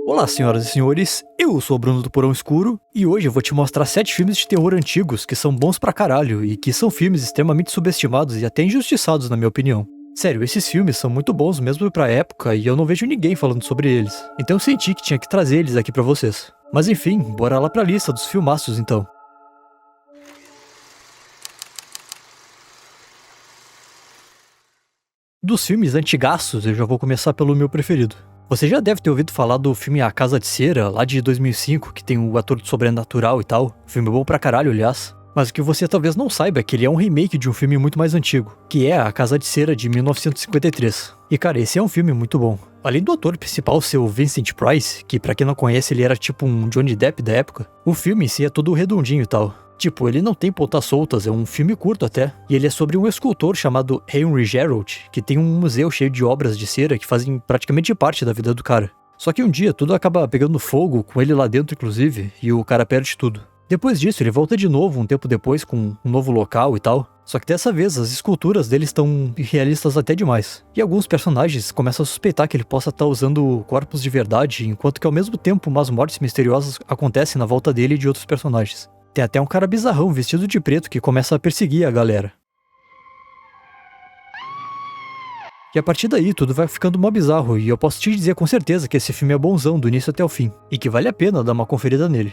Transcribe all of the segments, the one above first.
Olá, senhoras e senhores, eu sou o Bruno do Porão Escuro e hoje eu vou te mostrar 7 filmes de terror antigos que são bons pra caralho e que são filmes extremamente subestimados e até injustiçados na minha opinião. Sério, esses filmes são muito bons mesmo pra época e eu não vejo ninguém falando sobre eles, então eu senti que tinha que trazer eles aqui pra vocês. Mas enfim, bora lá pra lista dos filmaços então. Dos filmes antigaços, eu já vou começar pelo meu preferido. Você já deve ter ouvido falar do filme A Casa de Cera, lá de 2005, que tem o ator do Sobrenatural e tal. Filme bom pra caralho, aliás. Mas o que você talvez não saiba é que ele é um remake de um filme muito mais antigo, que é A Casa de Cera, de 1953. E cara, esse é um filme muito bom. Além do ator principal ser o Vincent Price, que pra quem não conhece ele era tipo um Johnny Depp da época, o filme em si é todo redondinho e tal. Tipo, ele não tem pontas soltas, é um filme curto até, e ele é sobre um escultor chamado Henry Gerald, que tem um museu cheio de obras de cera que fazem praticamente parte da vida do cara. Só que um dia tudo acaba pegando fogo, com ele lá dentro inclusive, e o cara perde tudo. Depois disso ele volta de novo um tempo depois com um novo local e tal, só que dessa vez as esculturas dele estão realistas até demais. E alguns personagens começam a suspeitar que ele possa estar usando corpos de verdade, enquanto que ao mesmo tempo umas mortes misteriosas acontecem na volta dele e de outros personagens. Tem até um cara bizarrão vestido de preto que começa a perseguir a galera. E a partir daí tudo vai ficando mó bizarro e eu posso te dizer com certeza que esse filme é bonzão do início até o fim. E que vale a pena dar uma conferida nele.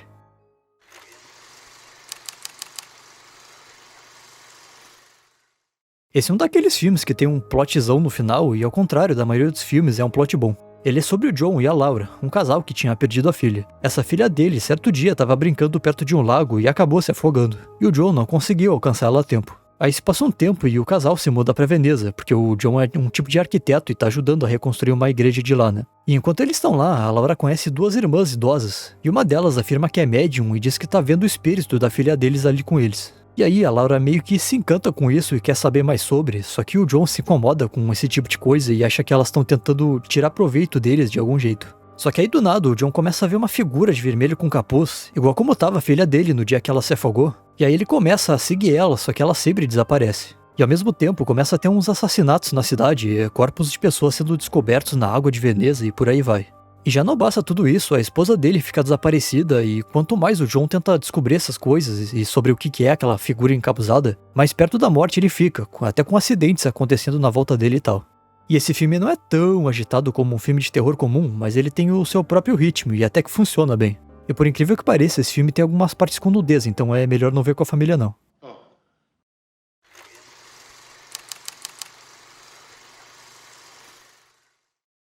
Esse é um daqueles filmes que tem um plotzão no final e ao contrário da maioria dos filmes é um plot bom. Ele é sobre o John e a Laura, um casal que tinha perdido a filha. Essa filha dele, certo dia, estava brincando perto de um lago e acabou se afogando. E o John não conseguiu alcançá-la a tempo. Aí se passa um tempo e o casal se muda pra Veneza, porque o John é um tipo de arquiteto e tá ajudando a reconstruir uma igreja de lá, né? E enquanto eles estão lá, a Laura conhece 2 irmãs idosas, e uma delas afirma que é médium e diz que tá vendo o espírito da filha deles ali com eles. E aí a Laura meio que se encanta com isso e quer saber mais sobre, só que o John se incomoda com esse tipo de coisa e acha que elas estão tentando tirar proveito deles de algum jeito. Só que aí do nada o John começa a ver uma figura de vermelho com capuz, igual como tava a filha dele no dia que ela se afogou, e aí ele começa a seguir ela, só que ela sempre desaparece. E ao mesmo tempo começa a ter uns assassinatos na cidade, corpos de pessoas sendo descobertos na água de Veneza e por aí vai. E já não basta tudo isso, a esposa dele fica desaparecida e quanto mais o John tenta descobrir essas coisas e sobre o que é aquela figura encapuzada, mais perto da morte ele fica, até com acidentes acontecendo na volta dele e tal. E esse filme não é tão agitado como um filme de terror comum, mas ele tem o seu próprio ritmo e até que funciona bem. E por incrível que pareça, esse filme tem algumas partes com nudez, então é melhor não ver com a família não.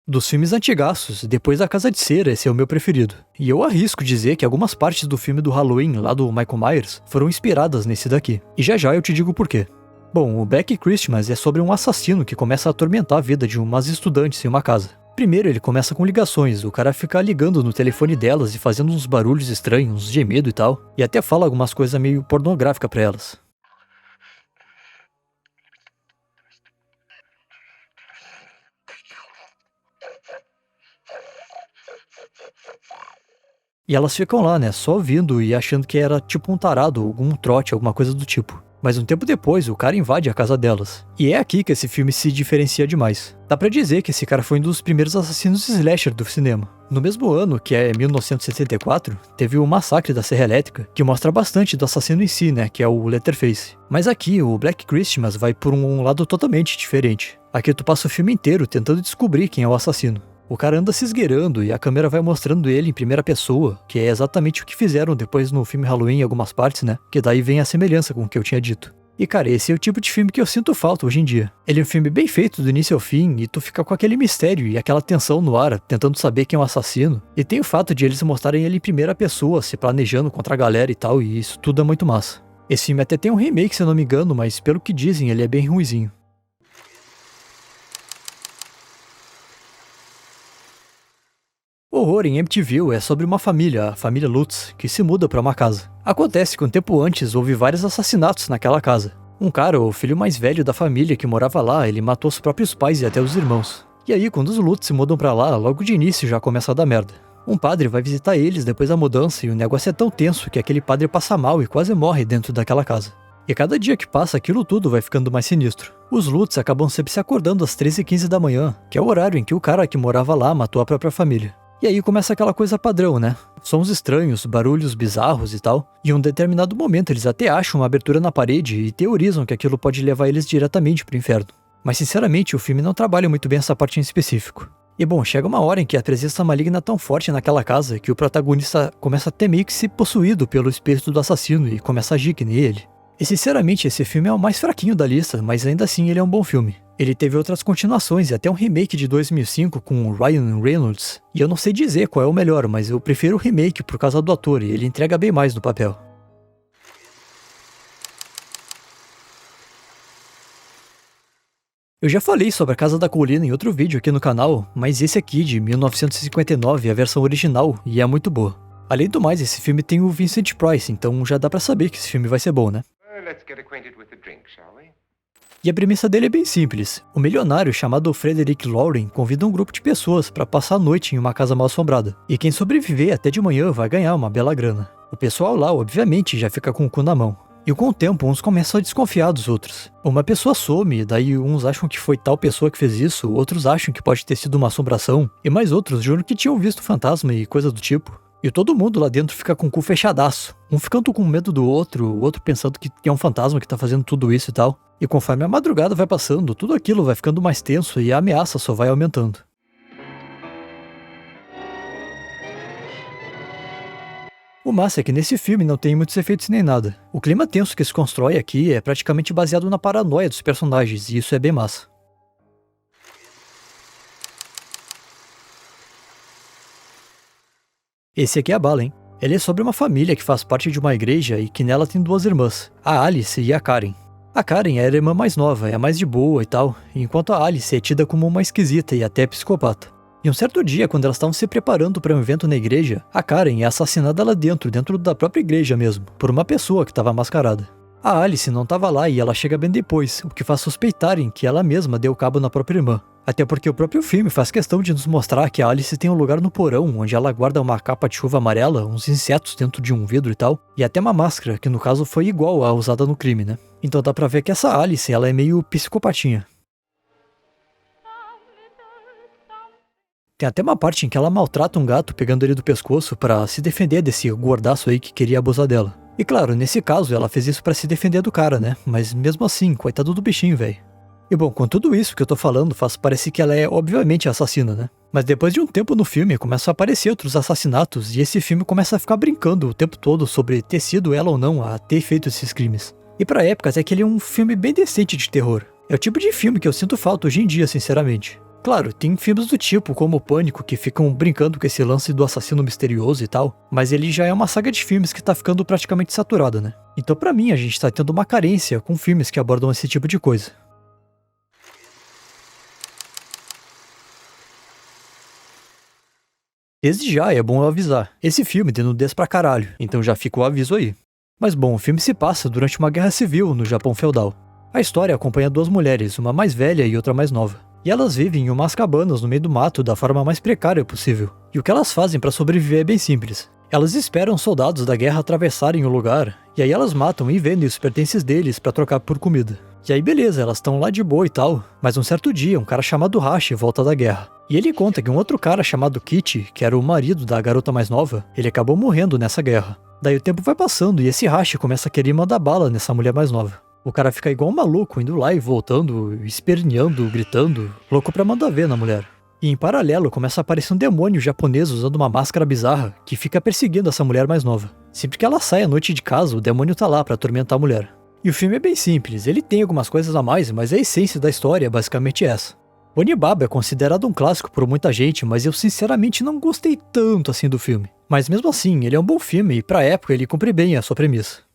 Dos filmes antigaços, depois da Casa de Cera, esse é o meu preferido. E eu arrisco dizer que algumas partes do filme do Halloween, lá do Michael Myers, foram inspiradas nesse daqui. E já já eu te digo por quê. Bom, o Black Christmas é sobre um assassino que começa a atormentar a vida de umas estudantes em uma casa. Primeiro ele começa com ligações, o cara fica ligando no telefone delas e fazendo uns barulhos estranhos, uns gemidos e tal, e até fala algumas coisas meio pornográficas pra elas. E elas ficam lá, né, só ouvindo e achando que era tipo um tarado, algum trote, alguma coisa do tipo. Mas um tempo depois, o cara invade a casa delas. E é aqui que esse filme se diferencia demais. Dá pra dizer que esse cara foi um dos primeiros assassinos slasher do cinema. No mesmo ano, que é 1974, teve o Massacre da Serra Elétrica, que mostra bastante do assassino em si, né, que é o Leatherface. Mas aqui, o Black Christmas vai por um lado totalmente diferente. Aqui tu passa o filme inteiro tentando descobrir quem é o assassino. O cara anda se esgueirando e a câmera vai mostrando ele em primeira pessoa, que é exatamente o que fizeram depois no filme Halloween em algumas partes, né? Que daí vem a semelhança com o que eu tinha dito. E cara, esse é o tipo de filme que eu sinto falta hoje em dia. Ele é um filme bem feito do início ao fim e tu fica com aquele mistério e aquela tensão no ar, tentando saber quem é o assassino. E tem o fato de eles mostrarem ele em primeira pessoa, se planejando contra a galera e tal, e isso tudo é muito massa. Esse filme até tem um remake, se eu não me engano, mas pelo que dizem, ele é bem ruinzinho. Horror em Amityville é sobre uma família, a família Lutz, que se muda para uma casa. Acontece que um tempo antes houve vários assassinatos naquela casa. Um cara, o filho mais velho da família que morava lá, ele matou os próprios pais e até os irmãos. E aí, quando os Lutz se mudam pra lá, logo de início já começa a dar merda. Um padre vai visitar eles depois da mudança e o negócio é tão tenso que aquele padre passa mal e quase morre dentro daquela casa. E cada dia que passa, aquilo tudo vai ficando mais sinistro. Os Lutz acabam sempre se acordando às 13h15 da manhã, que é o horário em que o cara que morava lá matou a própria família. E aí começa aquela coisa padrão, né? Sons estranhos, barulhos bizarros e tal. E em um determinado momento eles até acham uma abertura na parede e teorizam que aquilo pode levar eles diretamente pro inferno. Mas sinceramente o filme não trabalha muito bem essa parte em específico. E bom, chega uma hora em que a presença maligna é tão forte naquela casa que o protagonista começa a ter meio que ser possuído pelo espírito do assassino e começa a agir que nem ele. E sinceramente esse filme é o mais fraquinho da lista, mas ainda assim ele é um bom filme. Ele teve outras continuações e até um remake de 2005 com o Ryan Reynolds. E eu não sei dizer qual é o melhor, mas eu prefiro o remake por causa do ator e ele entrega bem mais no papel. Eu já falei sobre a Casa da Colina em outro vídeo aqui no canal, mas esse aqui de 1959 é a versão original e é muito boa. Além do mais, esse filme tem o Vincent Price, então já dá pra saber que esse filme vai ser bom, né? E a premissa dele é bem simples. Um milionário chamado Frederick Lauren convida um grupo de pessoas para passar a noite em uma casa mal assombrada. E quem sobreviver até de manhã vai ganhar uma bela grana. O pessoal lá, obviamente, já fica com o cu na mão. E com o tempo, uns começam a desconfiar dos outros. Uma pessoa some, daí uns acham que foi tal pessoa que fez isso, outros acham que pode ter sido uma assombração, e mais outros juram que tinham visto fantasma e coisa do tipo. E todo mundo lá dentro fica com o cu fechadaço. Um ficando com medo do outro, o outro pensando que é um fantasma que tá fazendo tudo isso e tal. E conforme a madrugada vai passando, tudo aquilo vai ficando mais tenso e a ameaça só vai aumentando. O massa é que nesse filme não tem muitos efeitos nem nada. O clima tenso que se constrói aqui é praticamente baseado na paranoia dos personagens, e isso é bem massa. Esse aqui é a bala, hein? Ele é sobre uma família que faz parte de uma igreja e que nela tem duas irmãs, a Alice e a Karen. A Karen é a irmã mais nova, é a mais de boa e tal, enquanto a Alice é tida como uma esquisita e até psicopata. E um certo dia, quando elas estavam se preparando para um evento na igreja, a Karen é assassinada lá dentro da própria igreja mesmo, por uma pessoa que estava mascarada. A Alice não estava lá e ela chega bem depois, o que faz suspeitarem que ela mesma deu cabo na própria irmã. Até porque o próprio filme faz questão de nos mostrar que a Alice tem um lugar no porão, onde ela guarda uma capa de chuva amarela, uns insetos dentro de um vidro e tal, e até uma máscara, que no caso foi igual à usada no crime, né? Então dá pra ver que essa Alice, ela é meio psicopatinha. Tem até uma parte em que ela maltrata um gato pegando ele do pescoço pra se defender desse gordaço aí que queria abusar dela. E claro, nesse caso ela fez isso pra se defender do cara, né? Mas mesmo assim, coitado do bichinho, velho. E bom, com tudo isso que eu tô falando, faz parecer que ela é obviamente assassina, né? Mas depois de um tempo no filme, começam a aparecer outros assassinatos e esse filme começa a ficar brincando o tempo todo sobre ter sido ela ou não a ter feito esses crimes. E pra época até que ele é um filme bem decente de terror. É o tipo de filme que eu sinto falta hoje em dia, sinceramente. Claro, tem filmes do tipo, como o Pânico, que ficam brincando com esse lance do assassino misterioso e tal, mas ele já é uma saga de filmes que tá ficando praticamente saturada, né? Então pra mim a gente tá tendo uma carência com filmes que abordam esse tipo de coisa. Desde já é bom eu avisar, esse filme tem nudez pra caralho, então já fica o aviso aí. Mas bom, o filme se passa durante uma guerra civil no Japão feudal. A história acompanha duas mulheres, uma mais velha e outra mais nova. E elas vivem em umas cabanas no meio do mato da forma mais precária possível. E o que elas fazem para sobreviver é bem simples. Elas esperam soldados da guerra atravessarem o lugar, e aí elas matam e vendem os pertences deles para trocar por comida. E aí beleza, elas estão lá de boa e tal, mas um certo dia um cara chamado Hashi volta da guerra. E ele conta que um outro cara chamado Kichi, que era o marido da garota mais nova, ele acabou morrendo nessa guerra. Daí o tempo vai passando e esse Hashi começa a querer mandar bala nessa mulher mais nova. O cara fica igual um maluco, indo lá e voltando, esperneando, gritando, louco pra mandar ver na mulher. E em paralelo começa a aparecer um demônio japonês usando uma máscara bizarra que fica perseguindo essa mulher mais nova. Sempre que ela sai à noite de casa, o demônio tá lá pra atormentar a mulher. E o filme é bem simples, ele tem algumas coisas a mais, mas a essência da história é basicamente essa. Onibaba é considerado um clássico por muita gente, mas eu sinceramente não gostei tanto assim do filme. Mas mesmo assim, ele é um bom filme e pra época ele cumpre bem a sua premissa.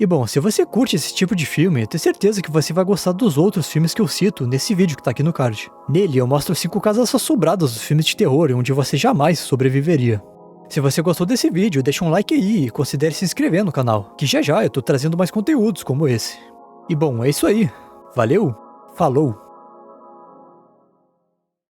E bom, se você curte esse tipo de filme, eu tenho certeza que você vai gostar dos outros filmes que eu cito nesse vídeo que tá aqui no card. Nele eu mostro 5 casas assombradas dos filmes de terror onde você jamais sobreviveria. Se você gostou desse vídeo, deixa um like aí e considere se inscrever no canal, que já já eu tô trazendo mais conteúdos como esse. E bom, é isso aí. Valeu, falou!